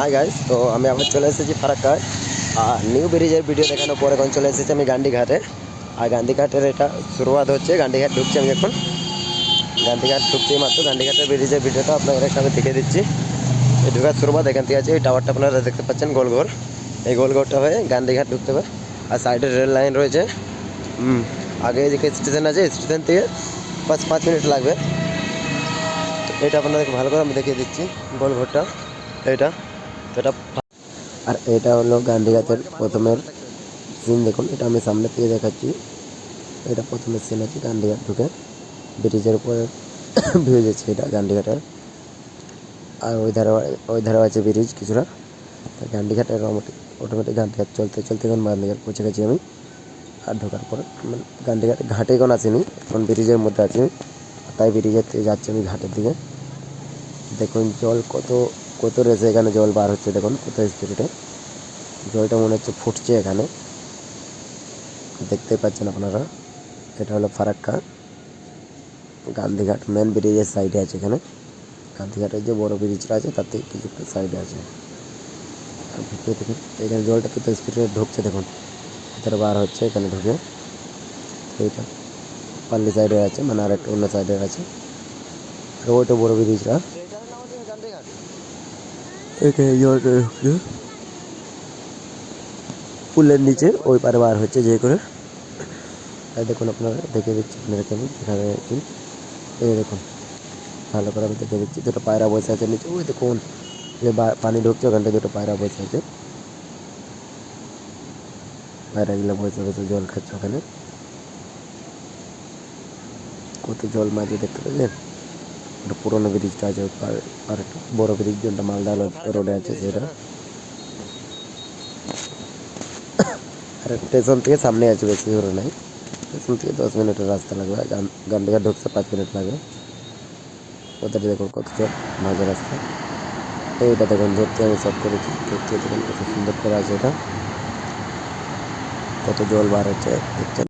Hi guys, তো আমি আবার চলে এসেছি ফারাক্কায়। আর নিউ ব্রিজের ভিডিও দেখানোর পরে এখন চলে এসেছি আমি গান্ধীঘাটে। আর গান্ধীঘাটের এটা শুরুয়াত হচ্ছে, গান্ধীঘাট ঢুকছি আমি এখন। গান্ধীঘাট ঢুকছি মাত্র, গান্ধীঘাটের ব্রিজের ভিডিওটা আপনাদের একটা আমি দেখে দিচ্ছি। এই ঢুকার শুরুয়াত এখান থেকে আছে, এই টাওয়ারটা আপনারা দেখতে পাচ্ছেন গোলঘর। এই গোলঘরটা হয়ে গান্ধীঘাট ঢুকতে হবে। আর সাইডে রেল লাইন রয়েছে। আগে এদিকে স্টেশন আছে, স্টেশন থেকে 5 মিনিট লাগবে। এটা আপনাদেরকে ভালো করে আমি দেখিয়ে দিচ্ছি গোলঘরটা। এটা এটা আর এটা হলো গান্ধীঘাটের প্রথমের সিন। দেখুন, এটা আমি সামনে থেকে দেখাচ্ছি। এটা প্রথমের সিন আছে গান্ধীঘাট ঢুকে ব্রিজের উপরে ভিউ যাচ্ছে এটা গান্ধীঘাটের। আর ওই ধারে আছে ব্রিজ কিছুটা। গান্ধীঘাটের অটোমেটিক গান্ধীঘাট চলতে চলতে এখন গান্ধীঘাট পৌঁছে গেছি আমি। আর ঢোকার পর গান্ধীঘাট ঘাটে এখন আসিনি, এখন ব্রিজের মধ্যে আছি, তাই ব্রিজের থেকে যাচ্ছি আমি ঘাটের দিকে। দেখুন জল কত কত রেসে এখানে জল বার হচ্ছে, দেখুন কত স্পিডে জলটা মনে হচ্ছে ফুটছে এখানে, দেখতে পাচ্ছেন আপনারা। এটা হলো ফারাক্কা গান্ধীঘাট মেন ব্রিজের সাইডে আছে এখানে। গান্ধীঘাটের যে বড় ব্রিজটা আছে তার থেকে কিছুটা সাইডে আছে। আর ভিতরে দেখুন এখানে জলটা কত স্পিডে ঢুকছে, দেখুন ভিতরে বার হচ্ছে এখানে ঢুকে। এইটা পাল্লি সাইডে আছে, মানে আর একটা অন্য সাইডে আছে। আর ওইটা বড় ব্রিজটা এখানে জলটা ঢুকছে পুলের নিচে, ওই পারে বার হচ্ছে যে করে। তাই দেখুন আপনারা দেখে দিচ্ছি, আপনারা কেমন দেখা যাচ্ছে। এই দেখুন ভালো করে আমি দেখে দিচ্ছি, দুটো পায়রা বসে আছে নিচে। ওই দেখুন যে পানি ঢুকছে ওখানটায় দুটো পায়রা বসে আছে। পায়রাগুলো বসে বসে জল খাচ্ছে ওখানে। কত জল মাঝে দেখতে পেলেন। একটা পুরোনো ব্রিজটা আছে, আর একটা বড় ব্রিজ যেটা মালদা রোডে আছে সেটা। আর স্টেশন থেকে সামনে আছে, বেশি দূরে নাই। স্টেশন থেকে 10 মিনিটের রাস্তা লাগবে। গান্ধীঘাট ঢুকতে 5 মিনিট লাগবে। ওদের দেখুন কত জল মাঝে রাস্তা। এইটা দেখুন ধরতে আমি সব করেছি, দেখতে দেখুন কত সুন্দর করে আছে এটা, কত জল বার হচ্ছে দেখছেন।